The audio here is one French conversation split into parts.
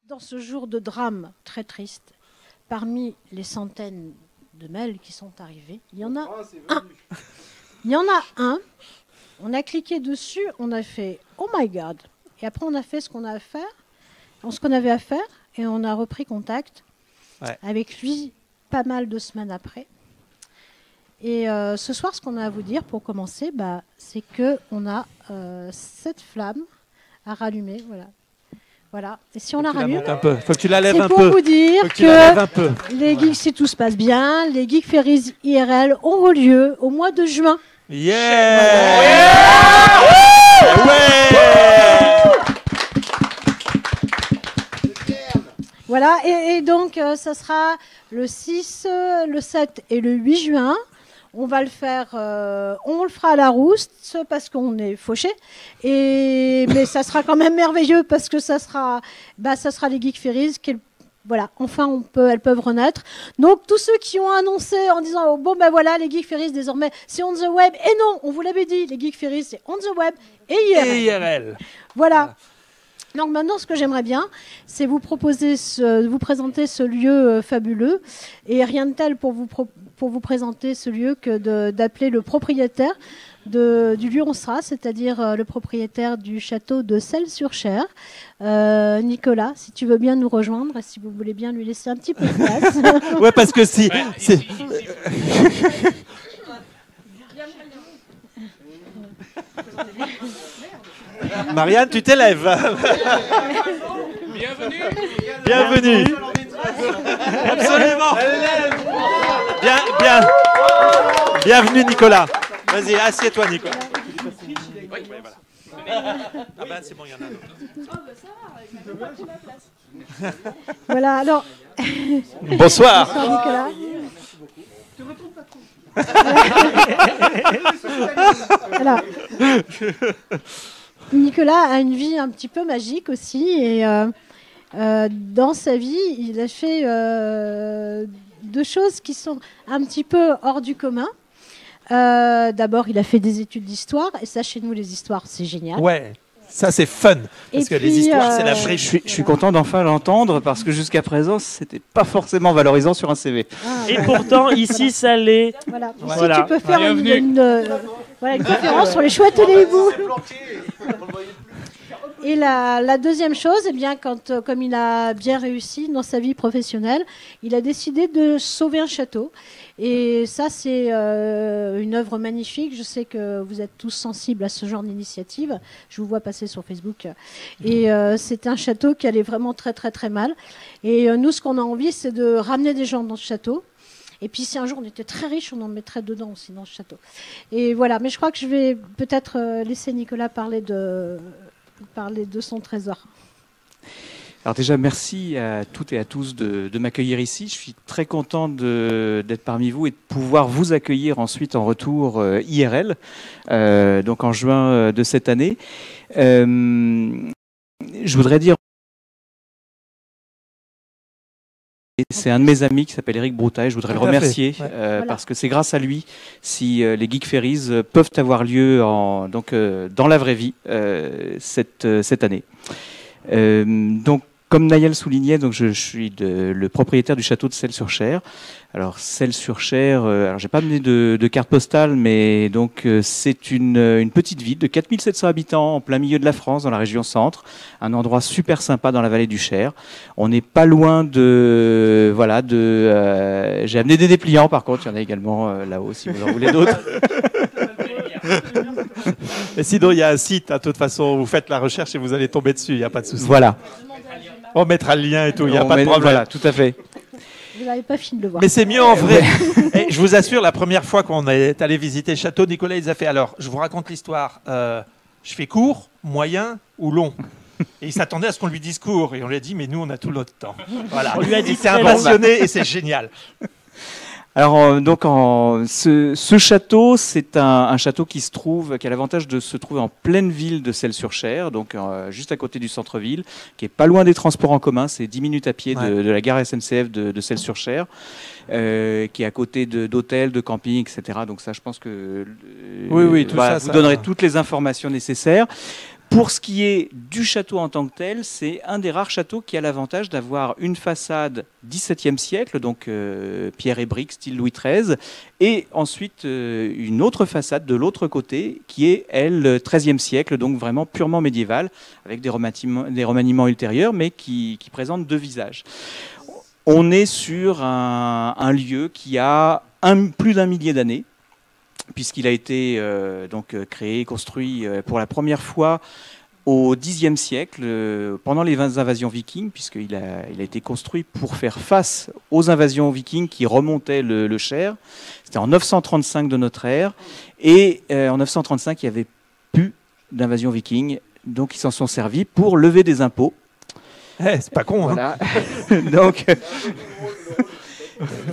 Dans ce jour de drame très triste, parmi les centaines de mails qui sont arrivés, il y en a un. Il y en a un. On a cliqué dessus, on a fait « Oh my God !» Et après, on a fait ce qu'on a à faire, ce qu'on avait à faire, et on a repris contact avec lui pas mal de semaines après. Et ce soir, ce qu'on a à vous dire, pour commencer, c'est qu'on a cette flamme à rallumer, voilà. Et si on la rallume, faut que tu la lèves un peu. C'est pour vous dire que les geeks, si tout se passe bien, les Geek Ferries IRL auront lieu au mois de juin. Voilà, et donc ça sera le 6, le 7 et le 8 juin. On va le faire, on le fera à la Rouste parce qu'on est fauchés. Mais ça sera quand même merveilleux parce que ça sera les Geek Ferries qui, voilà, enfin elles peuvent renaître. Donc tous ceux qui ont annoncé en disant voilà, les Geek Ferries désormais c'est on the web. Et non, on vous l'avait dit, les Geek Ferries c'est on the web et IRL. Voilà. Donc maintenant, ce que j'aimerais bien, c'est vous présenter ce lieu fabuleux. Et rien de tel pour vous présenter ce lieu que d'appeler le propriétaire du lieu où on sera, c'est-à-dire le propriétaire du château de Celles-sur-Cher. Nicolas, si tu veux bien nous rejoindre, et si vous voulez bien lui laisser un petit peu de place. Ouais, parce que si... Marianne, tu t'élèves. Bienvenue. Absolument. Bienvenue, Nicolas. Vas-y, assieds-toi, Nicolas. Ah ben, c'est bon, il y en a un autre. Voilà, alors... Bonsoir. Bonsoir, Nicolas. Alors, Nicolas a une vie un petit peu magique aussi et dans sa vie, il a fait deux choses qui sont un petit peu hors du commun. D'abord, il a fait des études d'histoire et ça, chez nous, les histoires, c'est génial. Ouais. Ça, c'est fun. Parce que les histoires, c'est la vraie. Je suis content d'enfin l'entendre parce que jusqu'à présent, c'était pas forcément valorisant sur un CV. Et pourtant, ici, ça l'est. Voilà. Voilà. Si tu peux faire une conférence sur les chouettes et les hiboux. Et la deuxième chose, eh bien, comme il a bien réussi dans sa vie professionnelle, il a décidé de sauver un château. Et ça, c'est une œuvre magnifique. Je sais que vous êtes tous sensibles à ce genre d'initiative. Je vous vois passer sur Facebook. Et c'est un château qui allait vraiment très, très, très mal. Et nous, ce qu'on a envie, c'est de ramener des gens dans ce château. Et puis, si un jour on était très riche, on en mettrait dedans aussi, dans ce château. Et voilà. Mais je crois que je vais peut-être laisser Nicolas parler de son trésor. Alors déjà, merci à toutes et à tous de m'accueillir ici. Je suis très content d'être parmi vous et de pouvoir vous accueillir ensuite en retour IRL, donc en juin de cette année. Je voudrais dire, c'est un de mes amis qui s'appelle Eric Broutaille. Je voudrais le remercier parce que c'est grâce à lui si les Geek Ferries peuvent avoir lieu dans la vraie vie cette année. Donc, comme Naël soulignait, donc je suis le propriétaire du château de Celles-sur-Cher. Alors Celles-sur-Cher, alors j'ai pas amené de carte postale, mais donc c'est une petite ville de 4700 habitants en plein milieu de la France, dans la région centre, un endroit super sympa dans la vallée du Cher. On n'est pas loin j'ai amené des dépliants par contre, il y en a également là-haut si vous en voulez d'autres. Et sinon, il y a un site, de toute façon, vous faites la recherche et vous allez tomber dessus, il n'y a pas de souci. Voilà. On mettra le lien et tout, il n'y a pas de problème. Voilà, tout à fait. Vous n'avez pas fini de le voir. Mais c'est mieux en vrai. Et je vous assure, la première fois qu'on est allé visiter le château, Nicolas, il a fait, alors, je vous raconte l'histoire, je fais court, moyen ou long. Et il s'attendait à ce qu'on lui dise court. Et on lui a dit, mais nous, on a tout notre temps. Voilà. On lui a dit c'est un passionné et c'est génial. Alors ce château, c'est un château qui a l'avantage de se trouver en pleine ville de Celles-sur-Cher, donc juste à côté du centre-ville, qui est pas loin des transports en commun, c'est 10 minutes à pied de la gare SNCF de Celles-sur-Cher, qui est à côté d'hôtels, de campings, etc. Donc ça, je pense que oui, tout vous donnerez toutes les informations nécessaires. Pour ce qui est du château en tant que tel, c'est un des rares châteaux qui a l'avantage d'avoir une façade XVIIe siècle, donc pierre et briques, style Louis XIII, et ensuite une autre façade de l'autre côté qui est, elle, XIIIe siècle, donc vraiment purement médiévale, avec des remaniements ultérieurs, mais qui présente deux visages. On est sur un lieu qui a plus d'1 millier d'années, puisqu'il a été créé, construit pour la première fois au Xe siècle, pendant les invasions vikings, puisqu'il a été construit pour faire face aux invasions vikings qui remontaient le Cher. C'était en 935 de notre ère, et en 935, il n'y avait plus d'invasion viking, donc ils s'en sont servis pour lever des impôts. C'est pas con, voilà. Donc...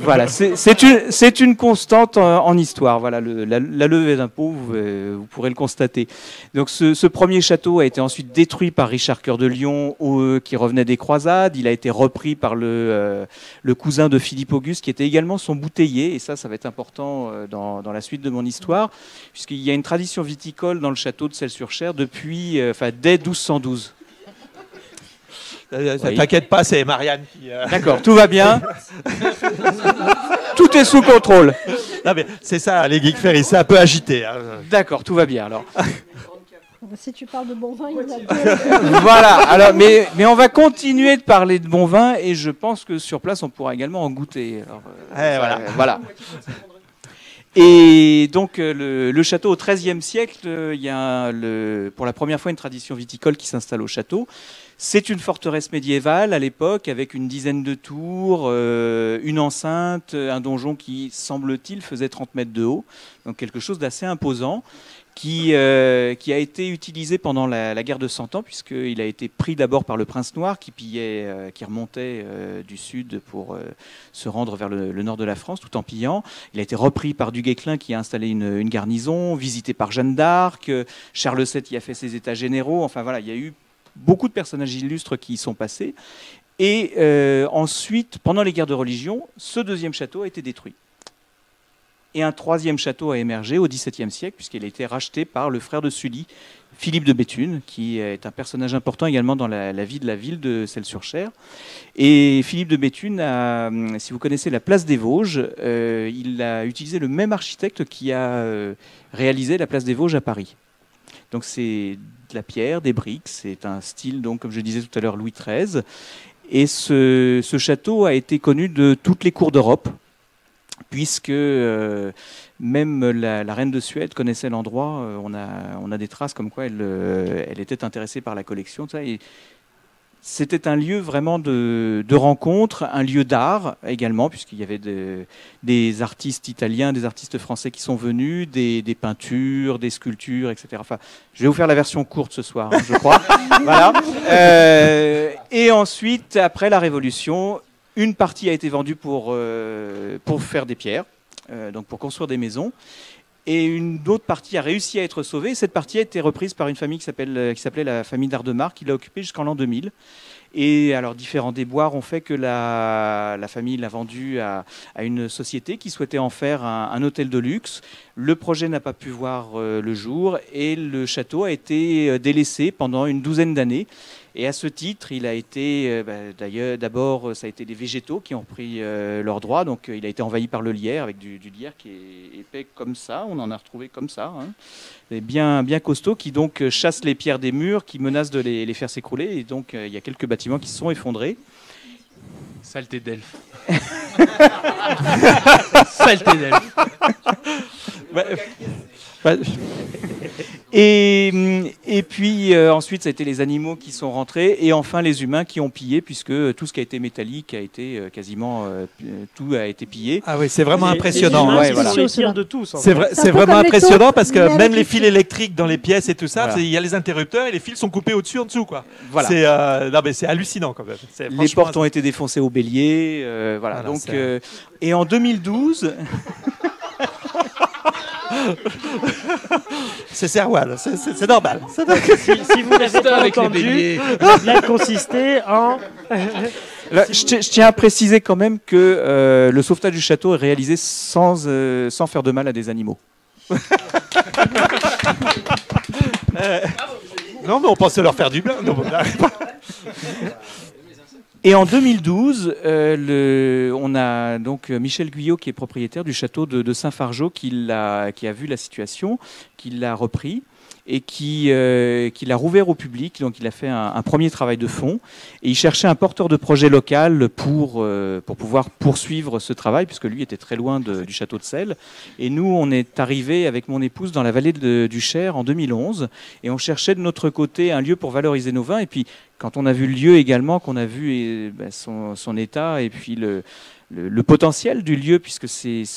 Voilà, c'est une constante en histoire. Voilà, la levée d'impôts, vous pourrez le constater. Donc, ce premier château a été ensuite détruit par Richard Cœur de Lion, qui revenait des croisades. Il a été repris par le cousin de Philippe Auguste, qui était également son bouteiller. Et ça va être important dans la suite de mon histoire, puisqu'il y a une tradition viticole dans le château de Celles-sur-Cher dès 1212. Oui. T'inquiète pas, c'est Marianne qui... D'accord, tout va bien. Tout est sous contrôle. Non mais c'est ça, les Geeks Ferry, c'est un peu agité. Hein. D'accord, tout va bien alors. Si tu parles de bon vin, il y en a deux. Voilà, alors, mais on va continuer de parler de bon vin et je pense que sur place, on pourra également en goûter. Alors, voilà. Et donc, le château au XIIIe siècle, il y a pour la première fois une tradition viticole qui s'installe au château. C'est une forteresse médiévale à l'époque avec une dizaine de tours, une enceinte, un donjon qui, semble-t-il, faisait 30 mètres de haut. Donc quelque chose d'assez imposant qui a été utilisé pendant la guerre de 100 ans puisqu'il a été pris d'abord par le prince noir qui remontait du sud pour se rendre vers le nord de la France tout en pillant. Il a été repris par Du Guesclin qui a installé une garnison, visité par Jeanne d'Arc, Charles VII y a fait ses états généraux. Enfin voilà, il y a eu beaucoup de personnages illustres qui y sont passés. Et ensuite, pendant les guerres de religion, ce deuxième château a été détruit. Et un troisième château a émergé au XVIIe siècle, puisqu'il a été racheté par le frère de Sully, Philippe de Béthune, qui est un personnage important également dans la vie de la ville de Celles-sur-Cher. Et Philippe de Béthune, si vous connaissez la place des Vosges, il a utilisé le même architecte qui a réalisé la place des Vosges à Paris. Donc c'est de la pierre, des briques, c'est un style, donc, comme je disais tout à l'heure, Louis XIII. Et ce château a été connu de toutes les cours d'Europe, puisque même la reine de Suède connaissait l'endroit. On a des traces comme quoi elle était intéressée par la collection. Tout ça, et c'était un lieu vraiment de rencontre, un lieu d'art également, puisqu'il y avait des artistes italiens, des artistes français qui sont venus, des peintures, des sculptures, etc. Enfin, je vais vous faire la version courte ce soir, je crois. Voilà. Et ensuite, après la Révolution, une partie a été vendue pour faire des pierres, donc pour construire des maisons. Et une autre partie a réussi à être sauvée. Cette partie a été reprise par une famille qui s'appelait la famille d'Ardemar, qui l'a occupée jusqu'en l'an 2000. Et alors, différents déboires ont fait que la famille l'a vendue à une société qui souhaitait en faire un hôtel de luxe. Le projet n'a pas pu voir le jour et le château a été délaissé pendant une douzaine d'années. Et à ce titre, il a été, d'ailleurs, d'abord, ça a été les végétaux qui ont pris leurs droits. Donc, il a été envahi par le lierre, avec du lierre qui est épais comme ça. On en a retrouvé comme ça. Hein. Et bien costaud, qui donc chasse les pierres des murs, qui menace de les faire s'écrouler. Et donc, il y a quelques bâtiments qui se sont effondrés. Saleté d'elfe. Saleté d'elfe. Et puis ensuite, ça a été les animaux qui sont rentrés et enfin les humains qui ont pillé, puisque tout ce qui a été métallique a été quasiment tout a été pillé. Ah oui, c'est vraiment impressionnant. Ouais, voilà. Les tirs de tous. C'est vraiment impressionnant parce que même les fils électriques dans les pièces et tout ça, il y a les interrupteurs et les fils sont coupés au-dessus, en dessous, quoi. Voilà. C'est hallucinant quand même. Les portes ont été défoncées au bélier, voilà. Donc et en 2012. C'est Serwal, c'est normal. Si vous n'avez pas entendu, cela consistait en... Là, je tiens à préciser quand même que le sauvetage du château est réalisé sans faire de mal à des animaux. Non, mais on pensait leur faire du bien. Non, et en 2012, on a donc Michel Guyot, qui est propriétaire du château de Saint-Fargeau, qui a vu la situation, qui l'a repris et qui l'a rouvert au public. Donc il a fait un premier travail de fond et il cherchait un porteur de projet local pour pouvoir poursuivre ce travail, puisque lui était très loin du château de Celles. Et nous, on est arrivés avec mon épouse dans la vallée du Cher en 2011 et on cherchait de notre côté un lieu pour valoriser nos vins. Et puis quand on a vu le lieu également, qu'on a vu son état et puis le potentiel du lieu, puisque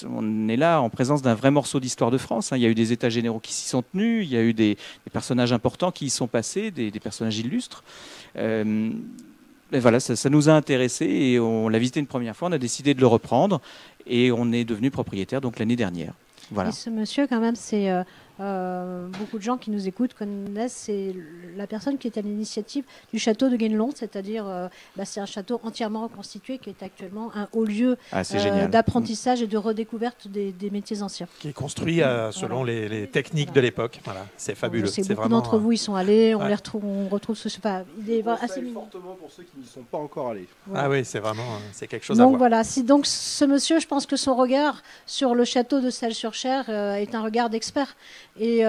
on est là en présence d'un vrai morceau d'histoire de France. Il y a eu des états généraux qui s'y sont tenus, il y a eu des personnages importants qui y sont passés, des personnages illustres. Et voilà, ça nous a intéressés et on l'a visité une première fois, on a décidé de le reprendre et on est devenu propriétaire donc l'année dernière. Voilà. Et ce monsieur, quand même, c'est beaucoup de gens qui nous écoutent connaissent, c'est la personne qui est à l'initiative du château de Guénelon, c'est-à-dire c'est un château entièrement reconstitué qui est actuellement un haut lieu d'apprentissage et de redécouverte des métiers anciens. Qui est construit selon les techniques de l'époque. Voilà, c'est fabuleux. Je sais que beaucoup d'entre vous y sont allés, on retrouve ce pas. Il est assez fortement pour ceux qui n'y sont pas encore allés. Voilà. Ah oui, c'est vraiment quelque chose à voir. Donc voilà, donc ce monsieur, je pense que son regard sur le château de Celles-sur-Cher est un regard d'expert. Et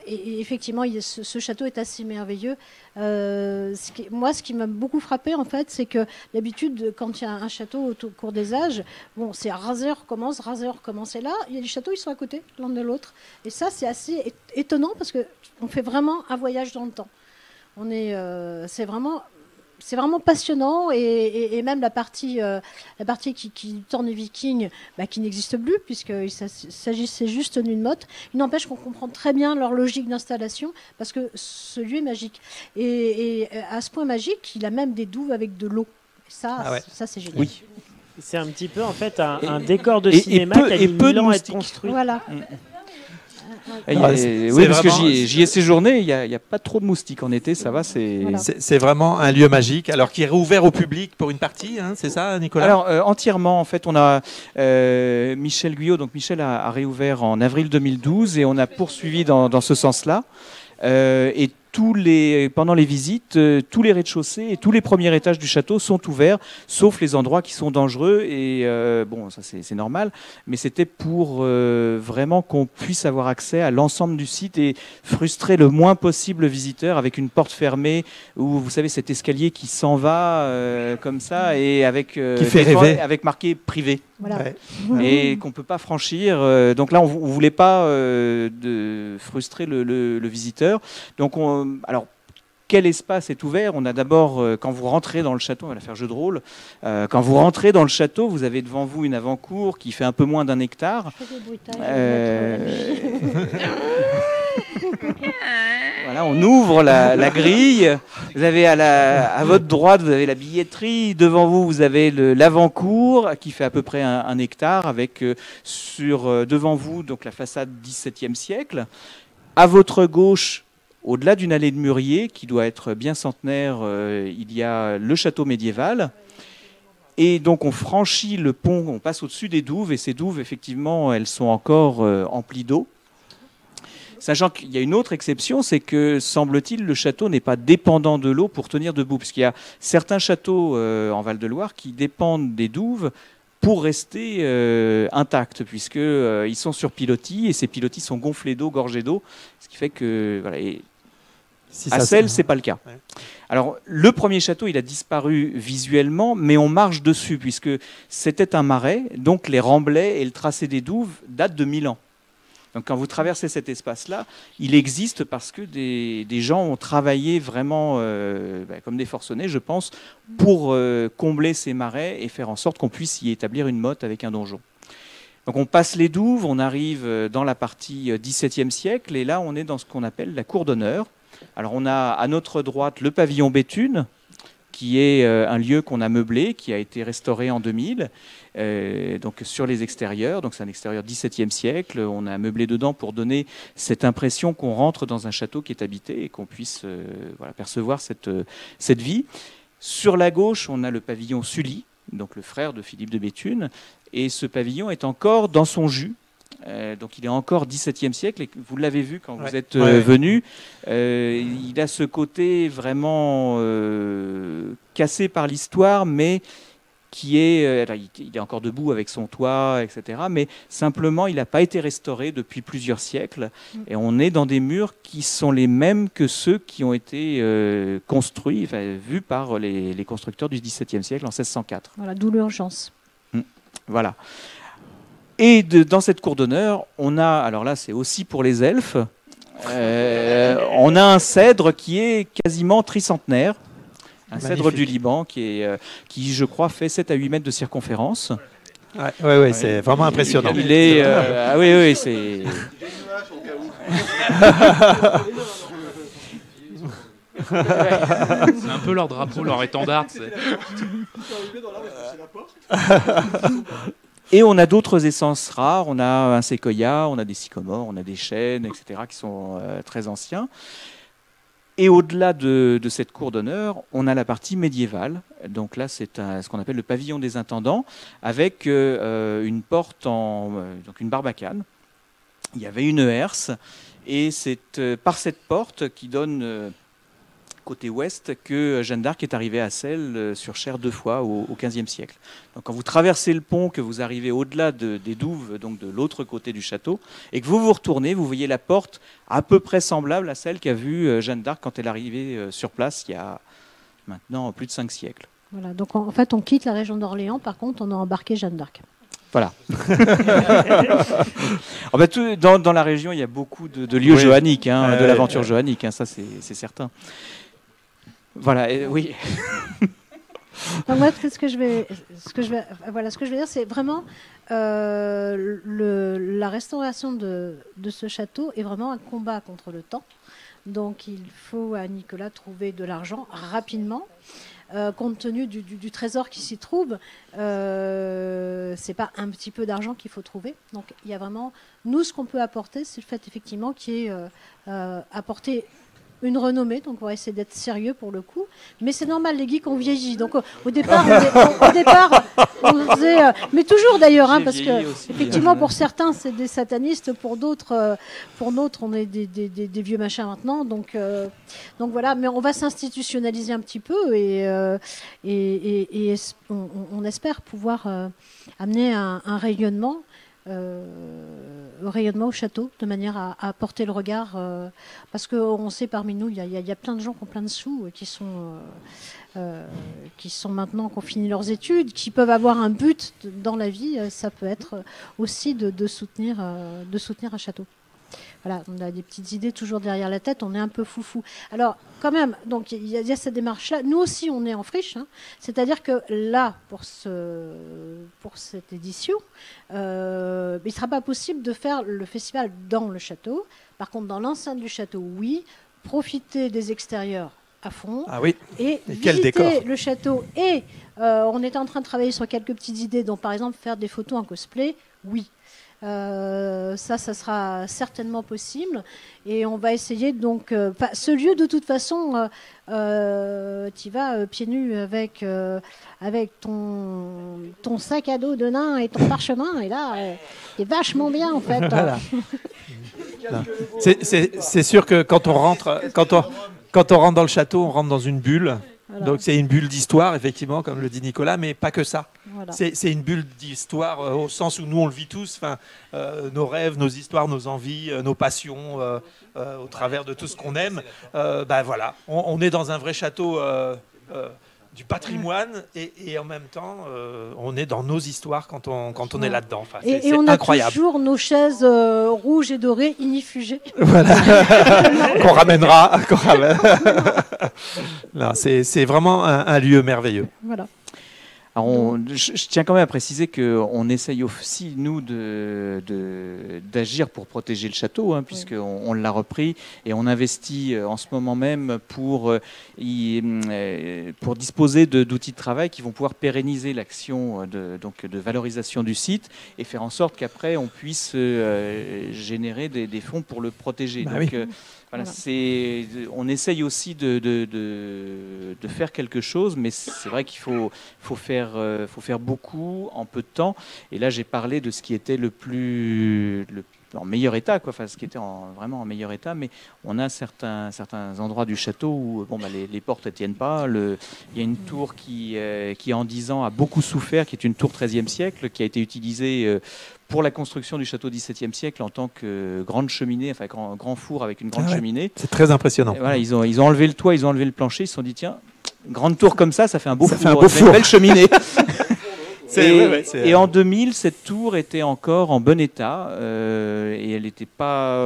effectivement, ce château est assez merveilleux. Ce qui m'a beaucoup frappé, en fait, c'est que d'habitude, quand il y a un château au cours des âges, c'est raseur recommence, et là, il y a des châteaux, ils sont à côté, l'un de l'autre. Et ça, c'est assez étonnant parce qu'on fait vraiment un voyage dans le temps. C'est vraiment passionnant et même la partie qui tourne les Vikings, qui n'existe plus puisqu'il s'agissait juste d'une motte. Il n'empêche qu'on comprend très bien leur logique d'installation parce que ce lieu est magique. Et à ce point magique, il a même des douves avec de l'eau. Ça c'est génial. Oui. C'est un petit peu en fait un décor de cinéma qui a mis 1000 ans à être construit. Voilà. Oui, parce que j'y ai séjourné, il n'y a pas trop de moustiques en été, ça va. C'est vraiment un lieu magique, alors qui est rouvert au public pour une partie, c'est ça, Nicolas? Alors, entièrement, en fait, on a Michel Guyot, donc Michel a réouvert en avril 2012 et on a poursuivi dans ce sens-là. Et pendant les visites, tous les rez-de-chaussée et tous les premiers étages du château sont ouverts, sauf les endroits qui sont dangereux. Et ça c'est normal, mais c'était pour vraiment qu'on puisse avoir accès à l'ensemble du site et frustrer le moins possible le visiteur avec une porte fermée où vous savez cet escalier qui s'en va comme ça et avec qui fait rêver, avec marqué privé. Voilà. Ouais. Et qu'on ne peut pas franchir. Donc là, on ne voulait pas de frustrer le visiteur. Donc, alors, quel espace est ouvert? On a d'abord, quand vous rentrez dans le château, on va la faire jeu de rôle, quand vous rentrez dans le château, vous avez devant vous une avant-cour qui fait un peu moins d'1 hectare. Voilà, on ouvre la grille. Vous avez à votre droite, vous avez la billetterie. Devant vous, vous avez l'avant-cour qui fait à peu près 1 hectare avec devant vous donc la façade 17e siècle. À votre gauche, au-delà d'une allée de mûriers qui doit être bien centenaire, il y a le château médiéval. Et donc on franchit le pont, on passe au-dessus des douves et ces douves, effectivement, elles sont encore emplies d'eau. Sachant qu'il y a une autre exception, c'est que, semble-t-il, le château n'est pas dépendant de l'eau pour tenir debout. Puisqu'il y a certains châteaux en Val-de-Loire qui dépendent des douves pour rester intacts, puisqu'ils sont sur pilotis, et ces pilotis sont gonflés d'eau, gorgés d'eau. Ce qui fait que... Voilà, à Celles, ce n'est pas le cas. Ouais. Alors, le premier château, il a disparu visuellement, mais on marche dessus, puisque c'était un marais, donc les remblais et le tracé des douves datent de 1000 ans. Donc quand vous traversez cet espace-là, il existe parce que des gens ont travaillé vraiment comme des forcenés, je pense, pour combler ces marais et faire en sorte qu'on puisse y établir une motte avec un donjon. Donc on passe les douves, on arrive dans la partie XVIIe siècle, et là on est dans ce qu'on appelle la cour d'honneur. Alors on a à notre droite le pavillon Béthune, qui est un lieu qu'on a meublé, qui a été restauré en 2000, donc sur les extérieurs. Donc c'est un extérieur XVIIe siècle. On a meublé dedans pour donner cette impression qu'on rentre dans un château qui est habité et qu'on puisse percevoir cette vie. Sur la gauche, on a le pavillon Sully, donc le frère de Philippe de Béthune, et ce pavillon est encore dans son jus. Donc il est encore XVIIe siècle, et vous l'avez vu quand vous êtes venu. Il a ce côté vraiment cassé par l'histoire, mais qui est... il est encore debout avec son toit, etc. Mais simplement, il n'a pas été restauré depuis plusieurs siècles. Et on est dans des murs qui sont les mêmes que ceux qui ont été construits, vus par les constructeurs du XVIIe siècle en 1604. Voilà, d'où l'urgence. Voilà. Et dans cette cour d'honneur, on a, alors là c'est aussi pour les elfes, on a un cèdre qui est quasiment tricentenaire, un cèdre du Liban qui je crois fait 7 à 8 mètres de circonférence. Ouais, c'est vraiment impressionnant. Il est, oui, c'est... C'est un peu leur drapeau, leur étendard. Et on a d'autres essences rares, on a un séquoia, on a des sycomores, on a des chênes, etc., qui sont très anciens. Et au-delà de cette cour d'honneur, on a la partie médiévale. Donc là, c'est ce qu'on appelle le pavillon des intendants, avec une porte, donc une barbacane. Il y avait une herse, et c'est par cette porte qui donne... côté ouest, que Jeanne d'Arc est arrivée à Celles sur Cher 2 fois au XVe siècle. Donc quand vous traversez le pont, que vous arrivez au-delà des douves, donc de l'autre côté du château, et que vous vous retournez, vous voyez la porte à peu près semblable à celle qu'a vue Jeanne d'Arc quand elle est arrivée sur place il y a maintenant plus de 5 siècles. Voilà, donc en fait on quitte la région d'Orléans, par contre on a embarqué Jeanne d'Arc. Voilà. En fait, dans la région, il y a beaucoup de lieux johanniques, de l'aventure johannique, ça c'est certain. Voilà, oui. Donc moi, ce que je vais dire, c'est vraiment la restauration de ce château est vraiment un combat contre le temps. Donc il faut à Nicolas trouver de l'argent rapidement. Compte tenu du trésor qui s'y trouve, c'est pas un petit peu d'argent qu'il faut trouver. Donc il y a vraiment, nous, ce qu'on peut apporter, c'est le fait effectivement qui est apporter une renommée, donc on va essayer d'être sérieux pour le coup. Mais c'est normal, les geeks ont vieilli. Donc au départ, on faisait... mais toujours d'ailleurs, parce que effectivement, pour certains, c'est des satanistes, pour d'autres, on est des vieux machins maintenant. Donc voilà, mais on va s'institutionnaliser un petit peu et on espère pouvoir amener un rayonnement au château, de manière à porter le regard, parce qu'on sait parmi nous, il y a plein de gens qui ont plein de sous, qui sont maintenant, qui ont fini leurs études, qui peuvent avoir un but dans la vie. Ça peut être aussi de soutenir un château. Voilà, on a des petites idées toujours derrière la tête, on est un peu foufou. Alors, quand même, donc il y a cette démarche-là. Nous aussi, on est en friche, c'est-à-dire que là, pour cette édition, il ne sera pas possible de faire le festival dans le château. Par contre, dans l'enceinte du château, oui, profiter des extérieurs à fond. Ah oui. Et quel décor. le château. Et on est en train de travailler sur quelques petites idées, dont par exemple faire des photos en cosplay, oui. Ça sera certainement possible et on va essayer donc ce lieu de toute façon tu vas pieds nus avec ton sac à dos de nain et ton parchemin et là c'est vachement bien en fait. Voilà. C'est sûr que quand on rentre dans le château, on rentre dans une bulle. Voilà. Donc c'est une bulle d'histoire, effectivement, comme le dit Nicolas, mais pas que ça. Voilà. C'est une bulle d'histoire au sens où nous, on le vit tous, nos rêves, nos histoires, nos envies, nos passions, au travers de tout ce qu'on aime. Voilà. On est dans un vrai château du patrimoine et en même temps, on est dans nos histoires quand on est là-dedans. Enfin, et on a toujours nos chaises rouges et dorées inifugées. Voilà, qu'on ramènera. C'est vraiment un lieu merveilleux. Voilà. Alors je tiens quand même à préciser qu'on essaye aussi, nous, d'agir pour protéger le château, hein, puisqu'on l'a repris et on investit en ce moment même pour disposer d'outils de travail qui vont pouvoir pérenniser l'action de valorisation du site et faire en sorte qu'après, on puisse générer des fonds pour le protéger. Bah donc, oui. Voilà, on essaye aussi de faire quelque chose, mais c'est vrai qu'il faut faire beaucoup en peu de temps. Et là, j'ai parlé de ce qui était en meilleur état, quoi. Enfin, ce qui était vraiment en meilleur état. Mais on a certains endroits du château où les portes ne tiennent pas. Il y a une tour qui, en 10 ans, a beaucoup souffert, qui est une tour 13e siècle, qui a été utilisée pour la construction du château 17e siècle en tant que grande cheminée, enfin grand four avec une grande cheminée. C'est très impressionnant. Et voilà, ils ont enlevé le toit, ils ont enlevé le plancher, ils se sont dit tiens, grande tour comme ça fait un beau four, four. Une belle cheminée. Et en 2000, cette tour était encore en bon état et elle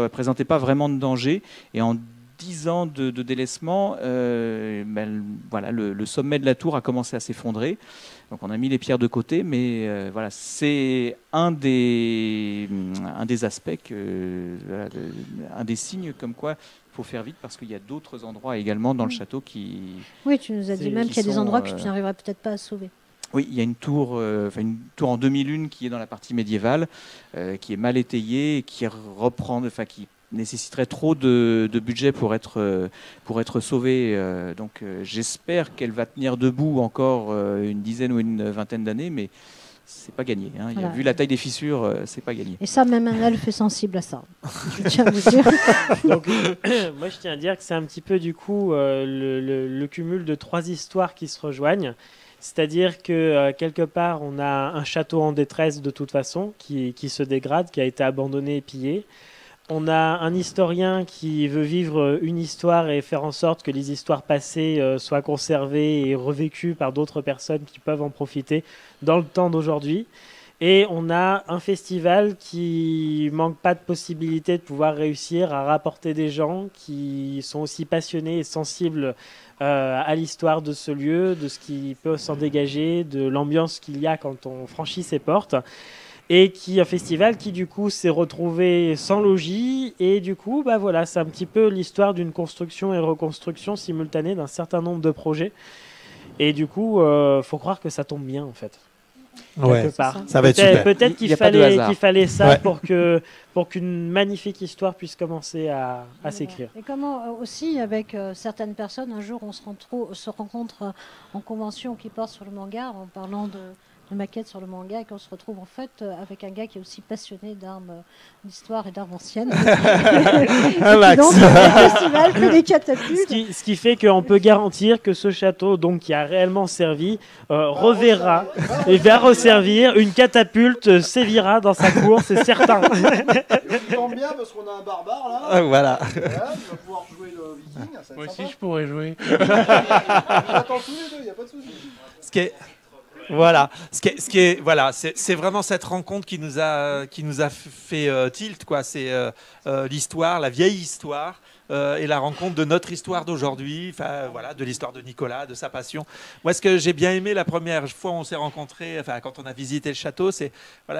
présentait pas vraiment de danger. Et en 10 ans de délaissement, le sommet de la tour a commencé à s'effondrer. Donc on a mis les pierres de côté, mais c'est un des aspects, un des signes comme quoi il faut faire vite parce qu'il y a d'autres endroits également dans le château qui... Oui, tu nous as dit même qu'il y a des endroits que tu n'arriveras peut-être pas à sauver. Oui, il y a une tour en 2001 qui est dans la partie médiévale, qui est mal étayée, et qui nécessiterait trop de budget pour être sauvée. Donc j'espère qu'elle va tenir debout encore une dizaine ou une vingtaine d'années, mais c'est pas gagné. Hein. Voilà. Vu la taille des fissures, c'est pas gagné. Et ça, même un elfe est sensible à ça. Je tiens à vous dire. Donc, moi, je tiens à dire que c'est un petit peu du coup le cumul de 3 histoires qui se rejoignent. C'est-à-dire que quelque part, on a un château en détresse de toute façon, qui se dégrade, qui a été abandonné et pillé. On a un historien qui veut vivre une histoire et faire en sorte que les histoires passées soient conservées et revécues par d'autres personnes qui peuvent en profiter dans le temps d'aujourd'hui. Et on a un festival qui manque pas de possibilité de pouvoir réussir à rapporter des gens qui sont aussi passionnés et sensibles à l'histoire de ce lieu, de ce qui peut s'en dégager, de l'ambiance qu'il y a quand on franchit ses portes. Et un festival qui du coup s'est retrouvé sans logis et du coup c'est un petit peu l'histoire d'une construction et reconstruction simultanée d'un certain nombre de projets et du coup faut croire que ça tombe bien en fait. Ouais, part. Ça va être super. Peut-être qu'il fallait ça pour qu'une magnifique histoire puisse commencer à s'écrire. Et comment aussi avec certaines personnes, un jour on se rencontre en convention qui porte sur le manga en parlant de maquettes sur le manga et qu'on se retrouve en fait avec un gars qui est aussi passionné d'histoire et d'armes anciennes. Donc le festival fait des catapultes. Ce qui fait qu'on peut garantir que ce château, donc qui a réellement servi, reverra et va resservir. Une catapulte sévira dans sa cour, c'est certain. Ça tombe bien parce qu'on a un barbare là. Voilà. Il va pouvoir jouer le viking. Moi aussi je pourrais jouer. J'attends tous les deux, il n'y a pas de souci. C'est vraiment cette rencontre qui nous a fait tilt, quoi. C'est l'histoire, la vieille histoire, et la rencontre de notre histoire d'aujourd'hui, de l'histoire de Nicolas, de sa passion. Moi, ce que j'ai bien aimé la première fois où on s'est rencontrés, quand on a visité le château, c'est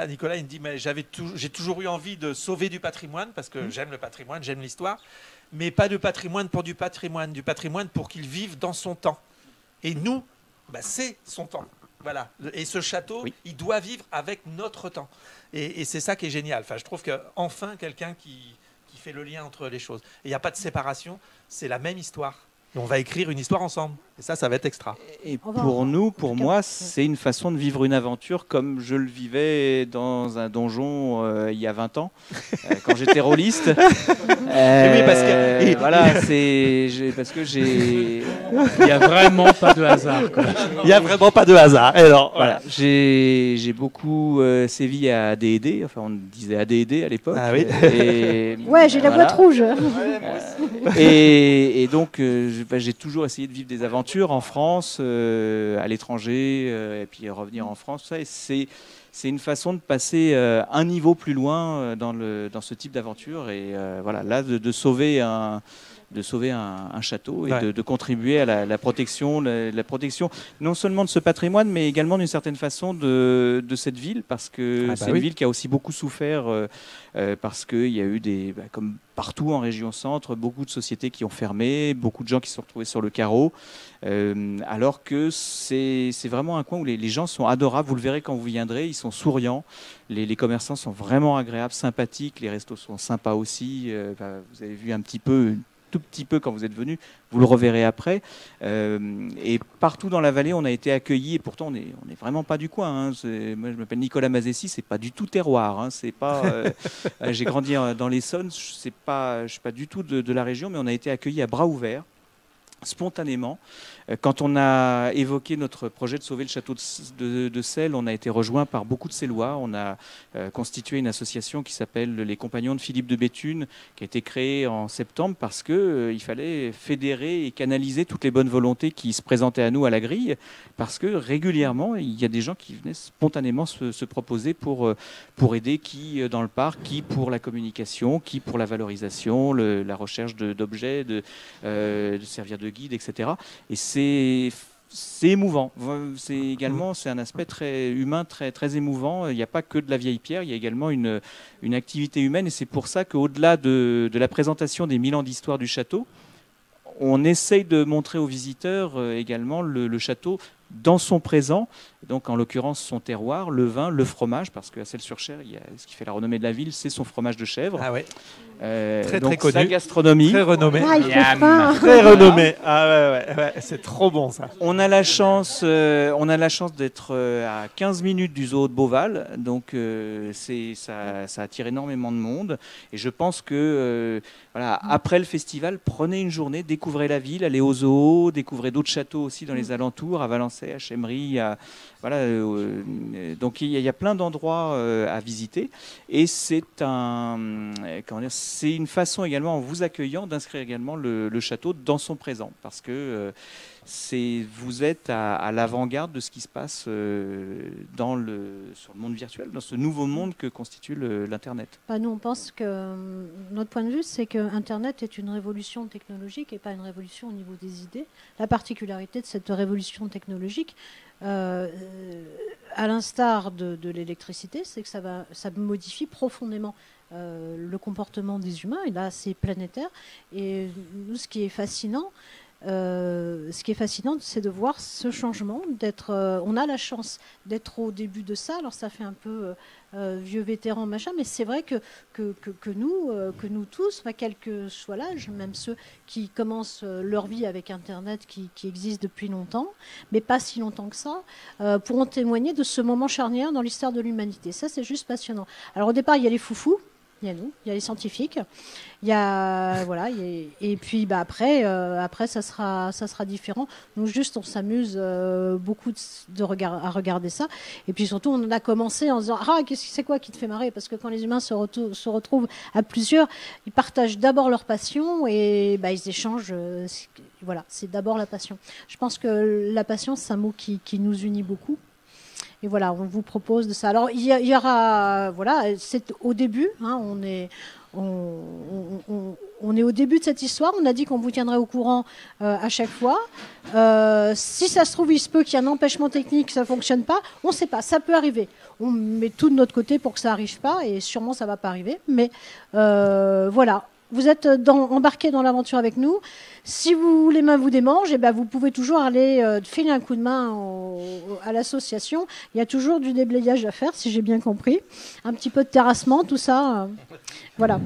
Nicolas, il me dit mais j'ai toujours eu envie de sauver du patrimoine parce que j'aime le patrimoine, j'aime l'histoire, mais pas de patrimoine pour du patrimoine pour qu'il vive dans son temps. Et nous, c'est son temps. Voilà. Et ce château, il doit vivre avec notre temps. Et c'est ça qui est génial. Je trouve qu'enfin, quelqu'un qui fait le lien entre les choses. Et il n'y a pas de séparation, c'est la même histoire. Et on va écrire une histoire ensemble. Et ça va être extra. Et pour moi, c'est une façon de vivre une aventure comme je le vivais dans un donjon il y a 20 ans, quand j'étais rôliste. Oui, parce que voilà, parce que j'ai. Il n'y a vraiment pas de hasard, quoi. Il n'y a vraiment pas de hasard. Alors, voilà. J'ai beaucoup sévi à AD&D, enfin on disait AD&D à l'époque. Ah oui. Ouais, j'ai la boîte rouge. Et donc j'ai toujours essayé de vivre des aventures en France, à l'étranger, et puis revenir en France. Tout ça, et c'est une façon de passer un niveau plus loin dans ce type d'aventure. Et voilà, là, de sauver un château et de contribuer à la protection, la protection non seulement de ce patrimoine, mais également d'une certaine façon de cette ville, parce que c'est une ville qui a aussi beaucoup souffert, parce qu'il y a eu comme partout en région centre, beaucoup de sociétés qui ont fermé, beaucoup de gens qui se sont retrouvés sur le carreau, alors que c'est vraiment un coin où les gens sont adorables. Vous le verrez quand vous viendrez, ils sont souriants, les commerçants sont vraiment agréables, sympathiques, les restos sont sympas aussi. Vous avez vu un tout petit peu quand vous êtes venu, vous le reverrez après. Et partout dans la vallée, on a été accueillis, et pourtant on est vraiment pas du coin. Moi, je m'appelle Nicolas Mazessi, c'est pas du tout terroir. C'est pas. J'ai grandi dans l'Essonne, je suis pas du tout de la région, mais on a été accueillis à bras ouverts, spontanément. Quand on a évoqué notre projet de sauver le château de Celles, on a été rejoint par beaucoup de Cellois. On a constitué une association qui s'appelle les Compagnons de Philippe de Béthune, qui a été créée en septembre parce qu'il fallait fédérer et canaliser toutes les bonnes volontés qui se présentaient à nous à la grille, parce que régulièrement, il y a des gens qui venaient spontanément se proposer pour aider, qui dans le parc, qui pour la communication, qui pour la valorisation, la recherche d'objets, de servir de guide, etc. Et c'est émouvant. C'est un aspect très humain, très, très émouvant. Il n'y a pas que de la vieille pierre, il y a également une activité humaine. Et c'est pour ça qu'au-delà de la présentation des 1000 ans d'histoire du château, on essaye de montrer aux visiteurs également le château dans son présent, donc en l'occurrence son terroir, le vin, le fromage, parce qu'à Celles-sur-Cher, ce qui fait la renommée de la ville, c'est son fromage de chèvre. Ah ouais. Très donc connu. Sa gastronomie. Très renommée. Très renommée. Ah ouais, c'est trop bon ça. On a la chance d'être à 15 minutes du zoo de Beauval, donc ça attire énormément de monde. Et je pense que après le festival, prenez une journée, découvrez la ville, allez au zoo, découvrez d'autres châteaux aussi dans les alentours, à Valençay, à Chemry, donc il y a plein d'endroits à visiter. Et c'est une façon également, en vous accueillant, d'inscrire également le château dans son présent, parce que vous êtes à l'avant-garde de ce qui se passe sur le monde virtuel, dans ce nouveau monde que constitue l'Internet. Nous, on pense que notre point de vue, c'est que Internet est une révolution technologique et pas une révolution au niveau des idées. La particularité de cette révolution technologique, à l'instar de l'électricité, c'est que ça modifie profondément le comportement des humains, et là c'est planétaire. Et nous, ce qui est fascinant, c'est de voir ce changement, on a la chance d'être au début de ça. Alors ça fait un peu vieux vétéran machin, mais c'est vrai que nous tous, quel que soit l'âge, même ceux qui commencent leur vie avec Internet, qui existe depuis longtemps, mais pas si longtemps que ça, pourront témoigner de ce moment charnière dans l'histoire de l'humanité. Ça, c'est juste passionnant. Alors au départ, il y a les foufous. Il y a nous, il y a les scientifiques, il y a et puis après ça sera différent. Nous juste on s'amuse beaucoup à regarder ça, et puis surtout on a commencé en disant c'est quoi qui te fait marrer, parce que quand les humains se retrouvent à plusieurs, ils partagent d'abord leur passion et ils échangent. C'est d'abord la passion. Je pense que la passion, c'est un mot qui nous unit beaucoup. Et voilà, on vous propose de ça. Alors, il y aura, c'est au début, on est au début de cette histoire. On a dit qu'on vous tiendrait au courant à chaque fois. Si ça se trouve, il se peut qu'il y ait un empêchement technique, que ça ne fonctionne pas. On ne sait pas, ça peut arriver. On met tout de notre côté pour que ça n'arrive pas, et sûrement ça ne va pas arriver. Mais voilà. Vous êtes embarqués dans l'aventure avec nous. Si les mains vous démangent, vous pouvez toujours aller filer un coup de main à l'association. Il y a toujours du déblayage à faire, si j'ai bien compris. Un petit peu de terrassement, tout ça. Voilà.